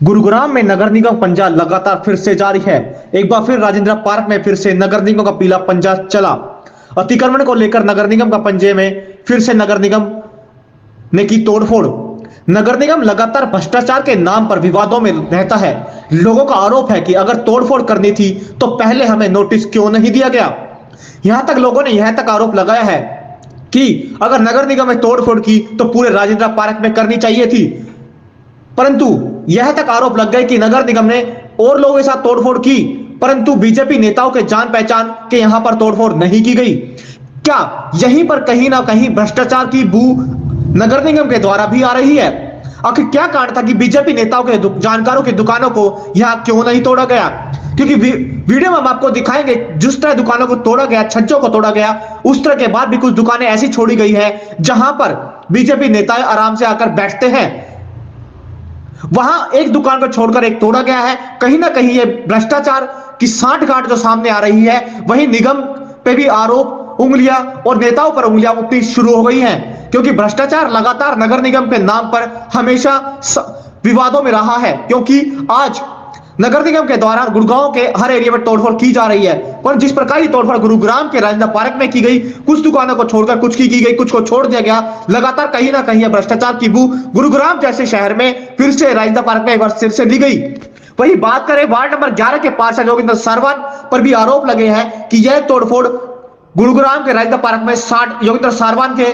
गुरुग्राम में नगर निगम पंजा लगातार फिर से जारी है। एक बार फिर राजेंद्र पार्क में फिर से नगर निगम का पीला पंजा चला। अतिक्रमण को लेकर नगर निगम का पंजे में फिर से नगर निगम ने की तोड़फोड़। नगर निगम लगातार भ्रष्टाचार के नाम पर विवादों में रहता है। लोगों का आरोप है कि अगर तोड़फोड़ करनी थी तो पहले हमें नोटिस क्यों नहीं दिया गया। यहां तक लोगों ने यह तक आरोप लगाया है कि अगर नगर निगम ने तोड़फोड़ की तो पूरे राजेंद्र पार्क में करनी चाहिए थी, परंतु यह तक आरोप लग गए कि नगर निगम ने और लोगों के साथ तोड़फोड़ की, परंतु बीजेपी नेताओं के जान पहचान के यहां पर तोड़फोड़ नहीं की गई। क्या यहीं पर कहीं ना कहीं भ्रष्टाचार की बू नगर निगम के द्वारा भी आ रही है? आखिर क्या कारण था कि बीजेपी नेताओं के जानकारों की दुकानों को यहां क्यों नहीं तोड़ा गया? क्योंकि वीडियो में हम आपको दिखाएंगे जिस तरह दुकानों को तोड़ा गया, छज्जों को तोड़ा गया, उस तरह के बाद भी कुछ दुकानें ऐसी छोड़ी गई है जहां पर बीजेपी नेता आराम से आकर बैठते हैं। वहां एक दुकान को छोड़कर एक तोड़ा गया है। कहीं ना कहीं ये भ्रष्टाचार की सांठगांठ जो सामने आ रही है, वहीं निगम पे भी आरोप, उंगलियां और नेताओं पर उंगलियां उठनी शुरू हो गई हैं, क्योंकि भ्रष्टाचार लगातार नगर निगम के नाम पर हमेशा विवादों में रहा है। क्योंकि आज नगर निगम के द्वारा गुड़गांव के हर एरिया में तोड़फोड़ की जा रही है, पर जिस प्रकार की तोड़फोड़ गुरुग्राम के राजेंद्र पार्क में की गई, कुछ दुकानों को छोड़कर कुछ की गई, कुछ को छोड़ दिया गया। लगातार कहीं ना कहीं भ्रष्टाचार की बू गुरुग्राम जैसे शहर में फिर से राजेंद्र पार्क में एक बार सिर से ली गई। वही बात करें वार्ड नंबर 11 के पार्षद योगेंद्र सारवान पर भी आरोप लगे हैं कि यह तोड़फोड़ गुरुग्राम के राजेंद्र पार्क में योगेंद्र सारवान के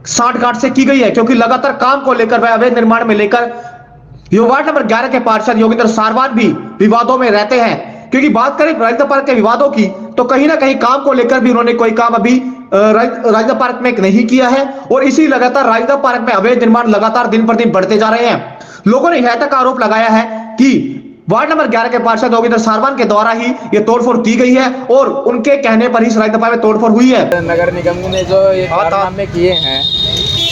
सांठगांठ से की गई है, क्योंकि लगातार काम को लेकर वह अवैध निर्माण में लेकर वार्ड नंबर 11 के पार्षद योगेंद्र सारवान भी विवादों में रहते हैं। क्योंकि बात करें राजेंद्र पार्क के विवादों की, तो कहीं ना कहीं काम को लेकर भी उन्होंने कोई काम अभी राजेंद्र पार्क में नहीं किया है, और इसी लगातार राजेंद्र पार्क में अवैध निर्माण लगातार दिन पर दिन बढ़ते जा रहे हैं। लोगों ने यह तक आरोप लगाया है कि वार्ड नंबर 11 के पार्षद योगेंद्र सारवान के द्वारा ही ये तोड़फोड़ की गई है, और उनके कहने पर ही राजेंद्र पार्क में तोड़फोड़ हुई है। नगर निगम ने जो ये कारनामे किए हैं,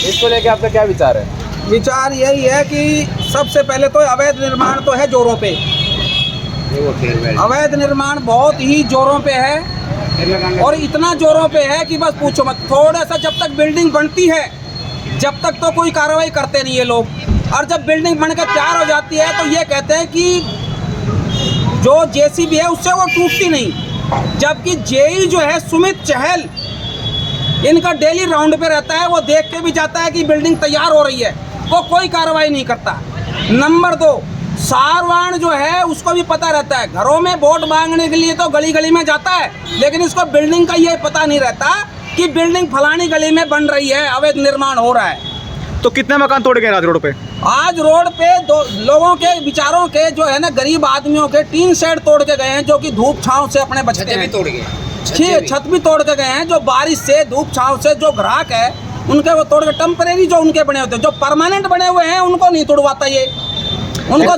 इसको लेकर आपका क्या विचार है? विचार यही है कि सबसे पहले तो अवैध निर्माण तो है जोरों पे, अवैध निर्माण बहुत ही जोरों पे है, और इतना जोरों पे है कि बस पूछो मत। थोड़ा सा जब तक बिल्डिंग बनती है, जब तक तो कोई कार्रवाई करते नहीं है लोग, और जब बिल्डिंग बनकर तैयार हो जाती है तो ये कहते हैं कि जो जेसीबी है उससे वो टूटती नहीं। जबकि जेई जो है सुमित चहल, इनका डेली राउंड पे रहता है, वो देख के भी जाता है कि बिल्डिंग तैयार हो रही है, वो कोई कार्रवाई नहीं करता। नंबर 2, सारवान जो है उसको भी पता रहता है, घरों में वोट मांगने के लिए तो गली गली में जाता है, लेकिन इसको बिल्डिंग का ये पता नहीं रहता कि बिल्डिंग फलानी गली में बन रही है, अवैध निर्माण हो रहा है। तो कितने मकान तोड़ गए आज रोड पे? आज रोड पे लोगों के विचारों के जो है ना, गरीब आदमियों के टीन शेड तोड़ के गए हैं, जो कि धूप छांव से अपने बचते हैं। तोड़ गए, छत भी तोड़ के गए हैं, जो बारिश से धूप छांव से जो ग्राहक है उनके वो तोड़ के, टेम्परेरी जो उनके बने होते हैं, जो परमानेंट बने हुए हैं उनको नहीं तोड़वाता ये। उनको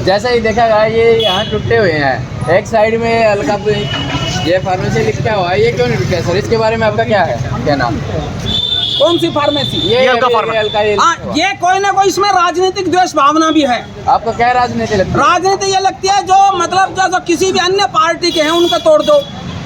जैसा ही देखा गया ये यहाँ टूटे हुए हैं, एक साइड में हल्का ये फार्मेसी लिखा हुआ है, ये क्यों नहीं टूटा सर? इसके बारे में आपका क्या है, क्या नाम? कौन सी फार्मेसी? ये कोई ना कोई इसमें राजनीतिक द्वेष भावना भी है। आपको क्या राजनीति लगती है? राजनीति ये लगती है जो मतलब जो किसी भी अन्य पार्टी के हैं उनका तोड़ दो,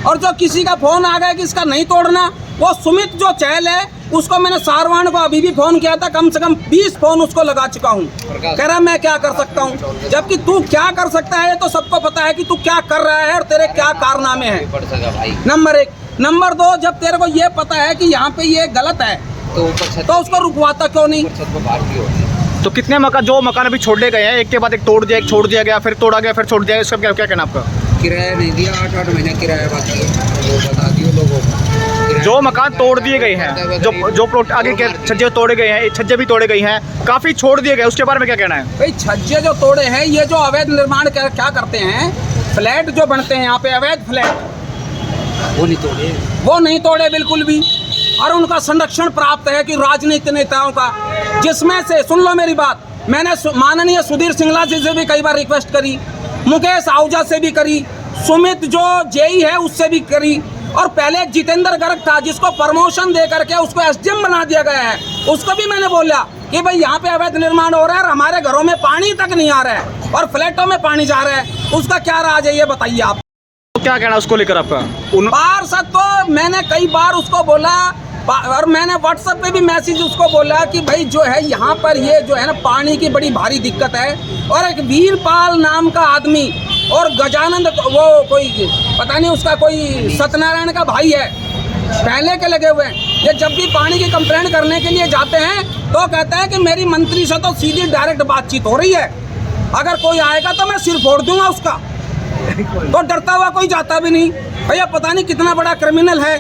और जो किसी का फोन आ गया कि इसका नहीं तोड़ना, वो सुमित जो चहल है उसको मैंने सारवान को अभी भी फोन किया था, कम से कम 20 फोन उसको लगा चुका हूँ। कह रहा मैं क्या कर सकता हूँ, जबकि तू क्या कर सकता है तो सबको पता है कि तू क्या कर रहा है और तेरे क्या कारनामे हैं। नंबर 1। नंबर 2, जब तेरे को ये पता है कि यहाँ पे ये गलत है तो उसको रुकवाता क्यों नहीं? तो कितने मकान, जो मकान अभी छोड़े गए हैं, एक के बाद एक तोड़ दिया, एक छोड़ दिया गया, फिर तोड़ा गया, फिर छोड़ दिया, इसका क्या कहना आपका? किराया नहीं दिया, 8-8 महीने किराया बाकी है, वो बता दियो लोगों को। जो मकान तोड़ दिए गए हैं, जो प्लॉट आगे के छज्जे तोड़े गए हैं, छज्जे भी तोड़े गई हैं, काफी छोड़ दिए गए, उसके बारे में क्या कहना है? भाई छज्जे जो तोड़े हैं, ये जो अवैध निर्माण क्या करते हैं, फ्लैट जो बनते हैं यहाँ पे, अवैध फ्लैट, वो नहीं तोड़े बिल्कुल भी, और उनका संरक्षण प्राप्त है कि राजनीतिक नेताओं का, जिसमें से सुन लो मेरी बात, मैंने माननीय सुधीर सिंगला जी से भी कई बार रिक्वेस्ट करी, मुकेश आहूजा से भी करी, सुमित जो जेई है उससे भी करी, और पहले एक जितेंद्र गर्ग था जिसको प्रमोशन दे करके उसको एसडीएम बना दिया गया है, उसको भी मैंने बोला कि भाई यहाँ पे अवैध निर्माण हो रहा है और हमारे घरों में पानी तक नहीं आ रहा है और फ्लैटों में पानी जा रहा है, उसका क्या राज है ये बताइए आप। क्या कहना उसको लेकर आपका? पार्षद को मैंने कई बार उसको बोला और मैंने व्हाट्सएप पे भी मैसेज उसको बोला कि भाई जो है यहाँ पर ये जो है ना पानी की बड़ी भारी दिक्कत है। और एक वीरपाल नाम का आदमी और गजानंद वो कोई पता नहीं उसका कोई सत्यनारायण का भाई है, पहले के लगे हुए हैं। ये जब भी पानी की कंप्लेंट करने के लिए जाते हैं तो कहते हैं कि मेरी मंत्री से तो सीधी डायरेक्ट बातचीत हो रही है, अगर कोई आएगा तो मैं सिर फोड़ दूंगा उसका। तो डरता हुआ कोई जाता भी नहीं। भैया पता नहीं कितना बड़ा क्रिमिनल है।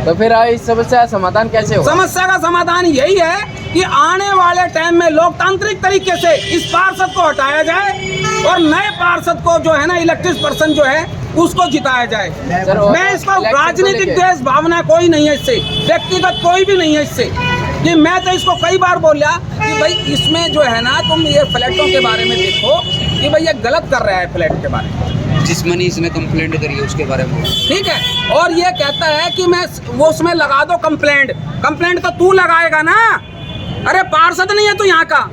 तो फिर इस समस्या का समाधान कैसे होगा? समस्या का समाधान यही है कि आने वाले टाइम में लोकतांत्रिक तरीके से इस पार्षद को हटाया जाए और नए पार्षद को जो है ना इलेक्टेड पर्सन जो है उसको जिताया जाए। मैं इसको राजनीतिक द्वेष भावना कोई नहीं है इससे, व्यक्तिगत कोई भी नहीं है इससे। कि मैं तो इसको कई बार बोला कि भाई इसमें जो है ना तुम ये फ्लैटों के बारे में देखो कि भाई ये गलत कर रहा है फ्लैट के बारे में, जिसमें इसने कंप्लेंट करी है उसके बारे में, ठीक है। और ये कहता है कि मैं वो उसमें लगा दो कंप्लेंट तो तू लगाएगा ना। अरे पार्षद नहीं है तू यहाँ का,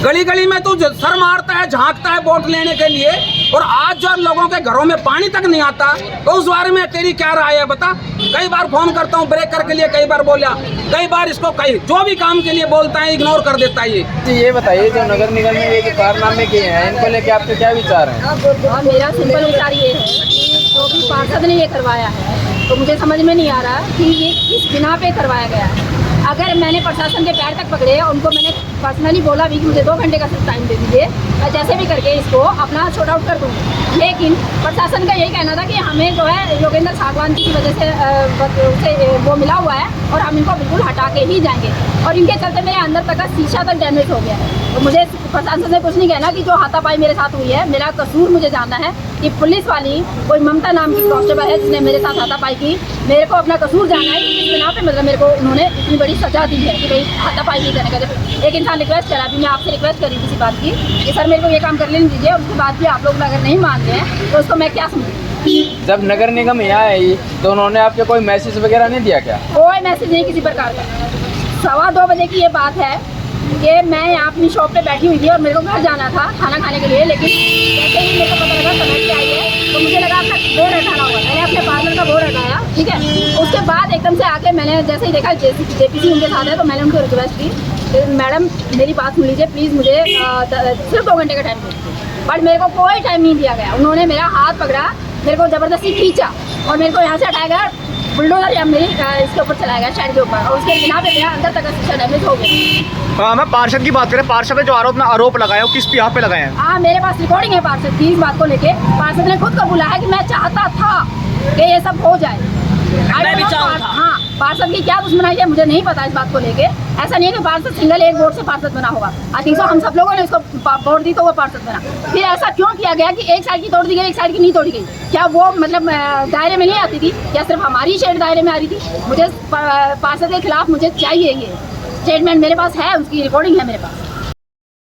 गली गली में तू सर मारता है झांकता है वोट लेने के लिए, और आज जो लोगों के घरों में पानी तक नहीं आता तो उस बारे में तेरी क्या राय है बता। कई बार फोन करता हूँ ब्रेकर के लिए, कई बार बोला, कई बार इसको कई जो भी काम के लिए बोलता है इग्नोर कर देता है। ये बताइए जो नगर निगम ने ये जो कारनामे किए हैं इनको लेके आपके क्या विचार हैं? मेरा सिंपल विचार ये है कि जो भी पार्षद ने ये करवाया है तो मुझे समझ में नहीं आ रहा कि ये किस बिना पे करवाया गया है। अगर मैंने प्रशासन के पैर तक पकड़े, उनको मैंने पर्सनली बोला भी कि मुझे 2 घंटे का सिर्फ टाइम दे दीजिए, मैं जैसे भी करके इसको अपना शॉर्ट आउट कर दूँगी। लेकिन प्रशासन का यही कहना था कि हमें जो है योगेंद्र सागवान की वजह से वो मिला हुआ है और हम इनको बिल्कुल हटा के ही जाएंगे, और इनके चलते मेरे अंदर तक का शीशा तक डैमेज हो गया है। तो मुझे प्रशासन से कुछ नहीं कहना कि जो हाथापाई मेरे साथ हुई है, मेरा कसूर मुझे जानना है कि पुलिस वाली कोई ममता नाम की कांस्टेबल है जिसने मेरे साथ हाथापाई की, मेरे को अपना कसूर जानना है कि इस बिना पे मतलब मेरे को उन्होंने इतनी बड़ी सजा दी है कि भाई हाथापाई नहीं करने का। एक इंसान रिक्वेस्ट करा, अभी मैं आपसे रिक्वेस्ट करी किसी बात की कि सर मेरे को ये काम कर लेने दीजिए, उसके बाद भी आप लोग अगर नहीं मान रहे हैं तो उसको मैं क्या समझूँ। जब नगर निगम यहाँ आई तो उन्होंने आपके कोई मैसेज वगैरह नहीं दिया क्या? कोई मैसेज नहीं किसी प्रकार का। 2:15 बजे की ये बात है कि मैं यहाँ अपनी शॉप पे बैठी हुई थी और मेरे को घर जाना था खाना खाने के लिए, लेकिन जैसे ही मेरे को पता लगा कमेटी आई है तो मुझे लगा अपना बोर्ड हटाना होगा। मैंने अपने पार्लर का बोर्ड हटाया, ठीक है। उसके बाद एकदम से आके मैंने जैसे ही देखा जेपीसी उनके साथ है तो मैंने उनको रिक्वेस्ट की, मैडम मेरी बात सुन लीजिए प्लीज़, मुझे सिर्फ 2 घंटे का टाइम दीजिए। बट मेरे को कोई टाइम नहीं दिया गया। उन्होंने मेरा हाथ पकड़ा, मेरे को ज़बरदस्ती खींचा और मेरे को यहाँ से हटाया गया, बुलडोजर या मेरी इसके ऊपर चलाया गया शेड के ऊपर, और उसके बिना पे मेरा अंदर तक शीशा डैमेज हो गया। मैं पार्षद की बात करें, पार्षद ने जो आरोप लगाया वो किस पे यहाँ पे लगाए हैं? हाँ, मेरे पास रिकॉर्डिंग है पार्षद की इस बात को लेके। पार्षद ने खुद कबूला है कि मैं चाहता था कि ये सब हो जाए। मैं भी चाहता। हाँ, पार्षद की क्या दुश्मनाई है मुझे नहीं पता इस बात को लेके। ऐसा नहीं है कि पार्षद सिंगल एक वोट से पार्षद बना होगा। आई थिंक सो हम सब लोगों ने उसको वोट दी तो वो पार्षद बना। फिर ऐसा क्यों किया गया कि एक साइड की तोड़ दी गई, एक साइड की नहीं तोड़ी गई? क्या वो मतलब दायरे में नहीं आती थी या सिर्फ हमारी शेड दायरे में आ रही थी? मुझे पार्षद के खिलाफ मुझे चाहिए ये स्टेटमेंट, मेरे पास है, उसकी रिकॉर्डिंग है मेरे पास।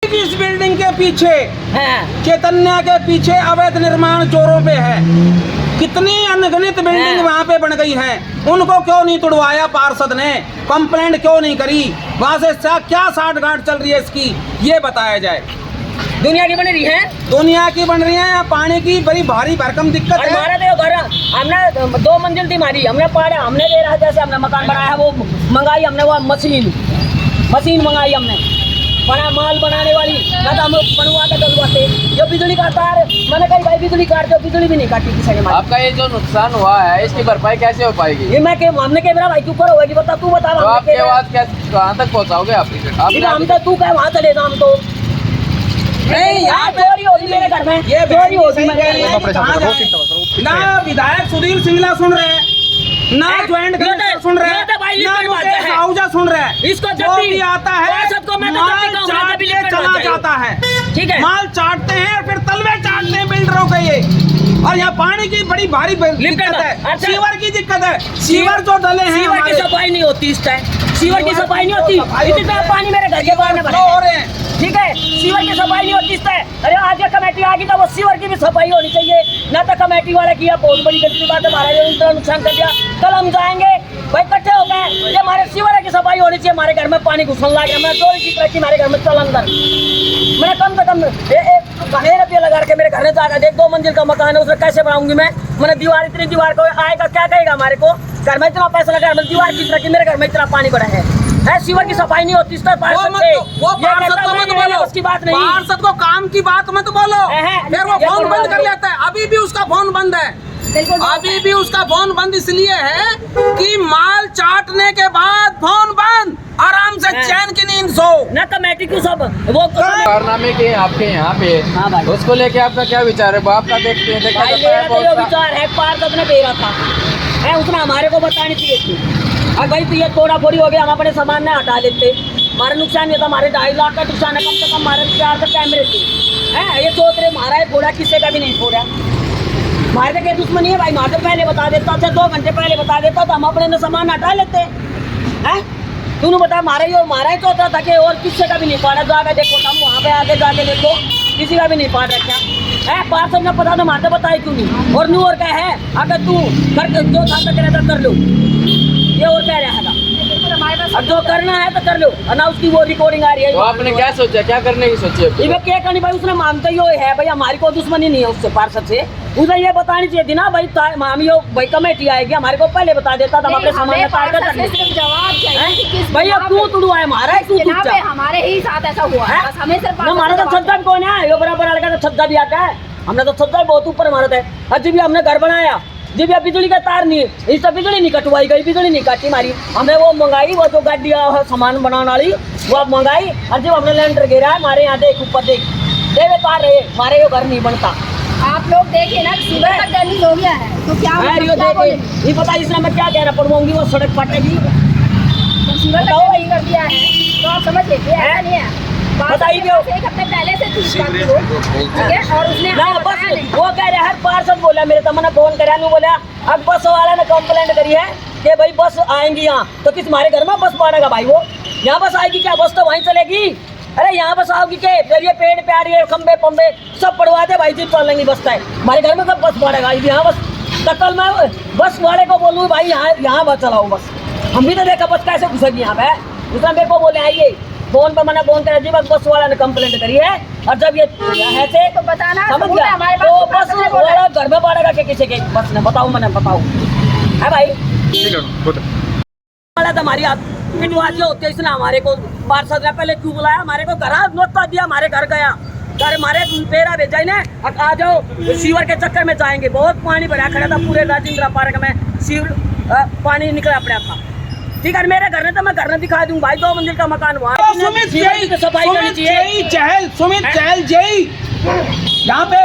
इस बिल्डिंग के पीछे चैतन्य के पीछे अवैध निर्माण जोरों पे है। कितनी अनगिनत बिल्डिंग वहाँ पे बन गई है, उनको क्यों नहीं तुड़वाया पार्षद ने? कंप्लेंट क्यों नहीं करी? वहाँ से क्या साठगांठ चल रही है इसकी, ये बताया जाए। दुनिया की बन रही है, दुनिया की बन रही है या पानी की बड़ी भारी भरकम दिक्कत है। हमारा देखो घर हमने 2 मंजिल थी हमारी, हमने पाड़ा हमने दे रहा जैसे हमने मकान बनाया वो मंगाई हमने, वो मशीन मंगाई हमने बना माल बनाने वाली, ना तो हम बनवाते डलवाते। जो बिजली का तार मैंने कही भाई बिजली काट दो, बिजली भी नहीं काटी किसी ने। आपका ये जो नुकसान हुआ है इसकी भरपाई कैसे हो पाएगी? ये मैं हमने कह मेरा भाई तू करो होगी, बता तू बता। तो आपकी आवाज कहाँ तक पहुँचाओगे आप? हम तो तू कह वहाँ चले हम तो नहीं, यहाँ चोरी होगी मेरे घर में, ये चोरी होगी ना। विधायक सुधीर सिंगला सुन रहे हैं ना, ज्वाइंट कलेक्टर सुन रहे हैं ना, मुकेश आहूजा सुन रहे हैं। इसको जो भी आता है माल चाट के चला जाता है, ठीक है। माल चाटते हैं और फिर तलवे चाटते हैं बिल्डरों के ये। और यहाँ पानी की बड़ी भारी दिक्कत है, सीवर की दिक्कत है। सीवर जो डले हैं, सीवर की सफाई नहीं होती इस टाइम, सीवर की सफाई नहीं होती। इतना पानी मेरे घर के बाहर में भरा हो रहे हैं, ठीक है। सीवर की सफाई नहीं होती इस टाइम। अरे आज ये कमेटी आ गई तो वो सीवर की भी सफाई होनी चाहिए ना। तो कमेटी वाला किया बहुत बड़ी गलती बात है, हमारा इतना नुकसान कर दिया। कल हम जाएंगे भाई इकट्ठे हो गए, ये हमारे सीवर की सफाई होनी चाहिए। हमारे घर में पानी घुसन लग गया, मैं 2 की तरह की हमारे घर में चल अंदर, मैंने कम से कम कहे रुपये लगा के मेरे घर में जाकर देख 2 मंजिल का मकान है, उसमें कैसे बनाऊंगी मैंने दीवार, इतनी दीवार को आएगा क्या कहेगा हमारे को? घर में इतना पैसा लगा, दीवार किस तरह की, मेरे घर में इतना पानी पड़ा है, सीवर की सफाई नहीं होती, वो पार्षद को मत बोलो, उसकी बात नहीं, पार्षद को काम की बात मत बोलो, फिर वो फोन बंद कर लेता है। अभी भी उसका फोन बंद है, अभी भी उसका फोन बंद इसलिए है कि माल चाटने के बाद फोन बंद, आराम से चैन की नींद सो ना। कमेटी की सब वो कारनामे के आपके यहाँ पे, हाँ भाई। उसको लेके आपका क्या विचार है? वो आपका देखते हैं, देखा भाई जाता मेरा है तो बहुत ये सा- विचार है, पार्षद ने दे रहा था, उसने हमारे को बतानी चाहिए थी। अब भाई तो ये थोड़ा थोड़ी हो गया, हम अपने सामान में हटा लेते, हमारा नुकसान ये था, हमारे 2.5 लाख का नुकसान है, कम से कम हमारे 4 से कैमरे थे हैं। ये सोच रहे हमारा है फोड़ा, किसी का भी नहीं फोड़ा, हमारे तो कोई दुश्मनी है भाई, हमारे पहले बता देता, अच्छा 2 घंटे पहले बता देता तो हम अपने सामान हटा लेते हैं। तूने बता हमारा ही तो होता था कि और किसी का भी नहीं पाड़ा, जाकर देखो तुम वहाँ पे आगे जाके देखो, किसी का भी नहीं पाड़ रखा है। पार्षद ने पता तो हमारे बताए क्यों नहीं? और न्यू और क्या है, अगर तू कर जो था कर लो, ये और क्या रहेगा? अब जो करना है तो कर लो, ना उसकी वो रिकॉर्डिंग आ रही है। तो आपने क्या सोचा, क्या करने की सोची है? ये क्या करनी भाई, उसने मानते ही है भाई, हमारी कोई दुश्मनी नहीं है उससे, पार्षद से। उसे ये बतानी चाहिए थी ना भाई, भाई कमेटी आएगी, हमारे को पहले बता देता था, अपने सामान में पार कर जवाब चाहिए कि किस भैया क्यों तुड़वाए हमारा, क्यों यहाँ पे हमारे ही साथ ऐसा हुआ है, बस हमें सिर्फ हमारा तो छज्जा भी कौन है, ये बराबर लड़का तो छज्जा भी आता है, हमने तो छज्जा बहुत ऊपर मारता है। अजी भी हमने घर बनाया, जी भी बिजली का तार नहीं, इस सब बिजली नहीं कटवाई गई, बिजली नहीं काटी हमारी, हमने वो मंगाई, वो जो गाड़िया है सामान बनाने वाली वो अब मंगाई, और जब हमने लेंटर गिरा है हमारे यहाँ देख ऊपर देख देवे तार रहे, हमारे ये घर नहीं बनता। आप लोग देखिए ना, सीवर तक डैमेज हो गया है तो क्या ये पता इसलिए मैं क्या कहना पड़वाऊंगी, वो सड़क फटेगी, सीवर तक डैमेज कर दिया है तो आप समझ लीजिए, ऐसा नहीं है। बताइए एक हफ्ते पहले से थी ठीक है, और उसने ना बस वो कह रहे हैं, पार्षद बोला मेरे तो, मैंने फोन करा, नहीं बोला अब बस वाला ने कंप्लेंट करी है कि भाई बस आएंगी यहाँ, तो किस हमारे घर में बस पड़ेगा भाई, वो यहाँ बस आएगी क्या? बस तो वहीं चलेगी, अरे यहाँ बस आओगी के फिर ये पेड़ प्यारे खंबे पंबे सब पड़वा दे भाई, जीप चल लेंगी बस है, हमारे घर में सब बस पड़ेगा यहाँ बस। कल मैं बस वाले को बोलूँ भाई यहाँ बस चलाओ बस, हम भी तो देखा बस कैसे घुसेगी यहाँ पे, दूसरा मेरे को बोले आइए, फोन पर मैंने फोन करा जी, बस वाला ने कंप्लेंट करी है, और जब ये ऐसे तो बताना समझ गया तो बस वाला घर में पड़ेगा कि किसी के बस ने बताऊँ, मैंने बताऊँ है भाई वाला तो हमारी पिटवाजी होती है, इसने हमारे को पार्षद ने पहले क्यों बुलाया, हमारे को घर नोटता दिया, हमारे घर गया, घर हमारे पेरा भेजा ने, आ जाओ सीवर के चक्कर में जाएंगे, बहुत पानी भरा खड़ा था पूरे राजेंद्र पार्क में, सीवर पानी निकला पड़ा था। ठीक है मेरे घर में तो मैं घर में दिखा दूं भाई, 2 मंजिल का मकान वहाँ सफाई करनी चाहिए। सुमित चहल जय यहाँ पे,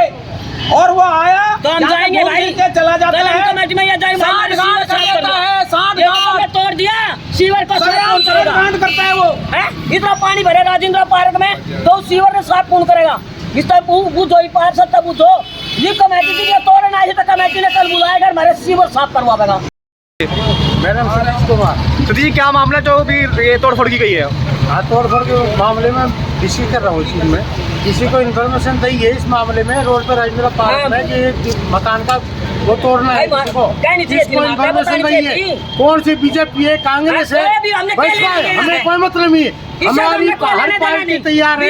और वो आया तो हम जाएंगे भाई, चला जाता है, कमेटी में सांठ-गांठ कर देता है, सांठ-गांठ तोड़ दिया सीवर को सांठ-गांठ करता है वो, इतना पानी भरे राजेंद्र पार्क में, तो सीवर ने साफ कौन करेगा? इस तरह पूछो, पार्षद तक पूछो, ये कमेटी की तोड़ना है तो कमेटी ने कल बुलाएगा, हमारे सीवर साफ करवाएगा। मैडम सुरेश कुमार। तो जी क्या मामला जो भी ये तोड़फोड़ की गई है? हाँ, तोड़फोड़ के मामले में इसी कर रहा हूँ, इसी में किसी को इन्फॉर्मेशन दी है इस मामले में, रोड पर राजेंद्र पार्क में कि एक मकान का वो तोड़ना है, किसको इन्फॉर्मेशन दी है, कौन सी बीजेपी है कांग्रेस है, हमें कोई मतलब नहीं है, हमारी हर पार्टी तैयार है,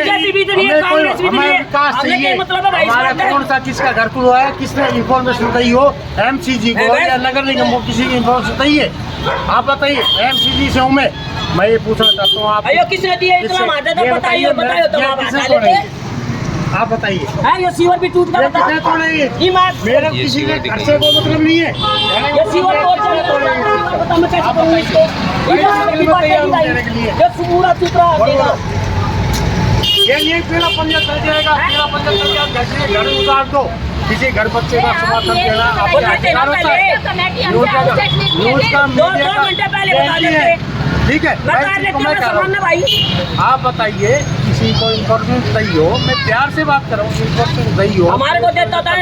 हमें विकास चाहिए, हमारा कौन सा किसका घर खुलवा है, किसने इन्फॉर्मेशन दी हो MCG को या नगर निगम को, किसी की इन्फॉर्मेशन दी है, आप बताइए। MCG से हूँ मैं ये पूछना चाहता हूँ आप किसने दिया इतना मादा तो बताइए आप बताइए। ये सीवर भी टूट गया, कितने तोड़े ये? मेरा किसी के घर से कोई मतलब नहीं है, ये सीवर बता मैं कैसे करूँ इसको, ये पूरा टुकड़ा देगा, ये पीला पंजा चल जाएगा, पीला पंजा चल जाएगा, घर उतार दो, किसी घर बच्चे का समर्थन देना आपके अधिकार होता है, न्यूज़ का 2 घंटे पहले बता देते, ठीक है। आप बताइए किसी को इन्फॉर्मेशन दी हो, मैं प्यार से बात कर रहा हूँ, इन्फॉर्मेशन दी हो हमारे को देता था,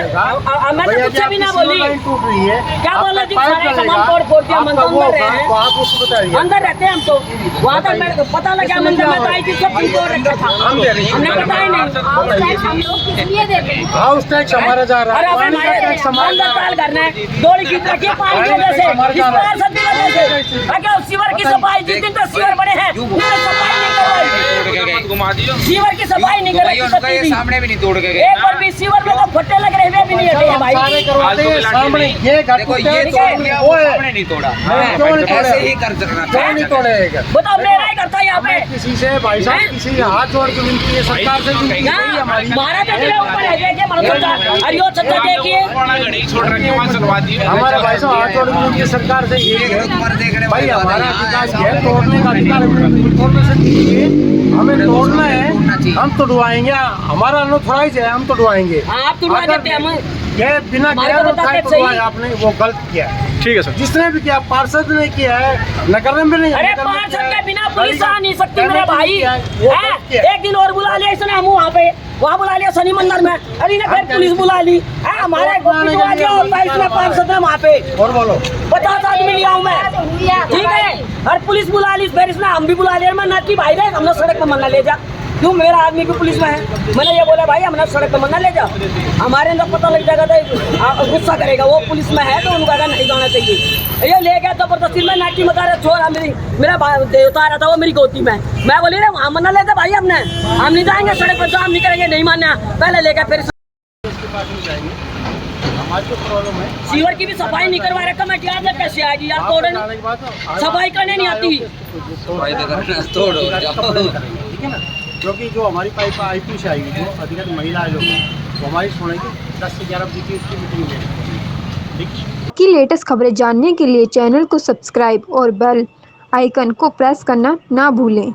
मैं तो कुछ भी ना बोली, टूट रही है, क्या बोल रहे सारे सामान फोड़ दिया, मंदिर अंदर रहे हैं, आप उसको बताइए, अंदर रहते हैं हम तो, वहाँ तक मेरे को पता लगा मंदिर में आई थी, सब तोड़ रखा था, हमने बताया नहीं, हम लोग किसलिए देते हैं? हाउस टैक्स हमारा जा रहा है, पानी का टैक्स हमारा जा रहा है, करना है, डोली की तरह पानी की वजह से कैसे? क्या सीवर की सफाई जिस दिन तक सीवर बने हैं सफाई नहीं करवाई, सीवर की सफाई नहीं करवाई, सामने भी नहीं तोड़ के गए। एक बार भी सीवर में तो फट्टे लग रहे हैं भी नहीं हटे हैं भाई। सारे करवाते हैं सामने, ये घर देखो टूटे ये हैं, तोड़ लिया, वो सामने नहीं तोड़ा। क्यों नहीं ऐसे तोड़े? ही कर सकना क्यों नहीं तोड़े ये घर? बताओ मेरा ही करता है यहाँ पे। किसी से भाई साहब किसी से हाथ जोड़ के विनती है, सरकार से विनती है हमारी। मारा तो मेरे ऊपर है, देखिए मनोज अरियो छत्ता देखिए हमारे भाई साहब हाथ जोड़ के विनती है सरकार से ये है भाई, हमारा अधिकार है तोड़ने का अधिकार, इन्फॉर्मेशन दीजिए, हमें तोड़ना है हम तोड़वाएंगे, हमारा अनऑथराइज है हम तोड़वाएंगे। आप तुड़वा देते हैं हम। ये बिना हमारे गैर को बताते ऑथराइज सही। तोड़वाया आपने, वो गलत किया है। ठीक है सर। जिसने भी किया, पार्षद ने किया है, नगर में भी नहीं। अरे नगर में पार्षद किया है। के बिना पुलिस आ नहीं सकती मैंने मेरे भाई। किया है, वो हैं? गलत किया है। एक दिन और बुला लिया इसने हम वहाँ बुला लिया शनि मंदिर में, अरे ने फिर पुलिस बुला ली। हमारे गोपी बुला लिया और बाइक में पार्षद है वहाँ पे, और बोलो 50 आदमी लिया हूँ मैं, ठीक है। और पुलिस बुला ली, फिर इसने हम भी बुला लिया। मैं नाची भाई रे हमने सड़क पर मरना ले जा, क्यों मेरा आदमी भी पुलिस में है। मैंने ये बोला भाई हमने सड़क पर मरना ले जा, हमारे अंदर पता लग जाएगा तो गुस्सा करेगा, वो पुलिस में है तो उनका नहीं जाना चाहिए। ये ले गया जबरदस्ती में नाटी मका रहा छोड़, मेरा देवता आ रहा था वो मेरी गोती में, मैं बोली रे वहाँ मरना लेते भाई हमने, हम नहीं जाएंगे सड़क पर, हम नहीं करेंगे, नहीं मानना पहले ले गया फिर हमारी तो प्रॉब्लम है। सीवर की भी सफाई नहीं करवा रखा, मैं क्या कैसे आएगी यार, तोड़ने सफाई करने नहीं आती। तोड़ो ठीक है ना, क्योंकि जो हमारी पाइप आईपी से आएगी, जो अधिकतर महिला लोग हैं वो हमारी सुनेगी 10 से 11 बजे की उसकी मीटिंग में। ठीक की लेटेस्ट खबरें जानने के लिए चैनल को सब्सक्राइब और बेल आइकन को प्रेस करना ना भूलें।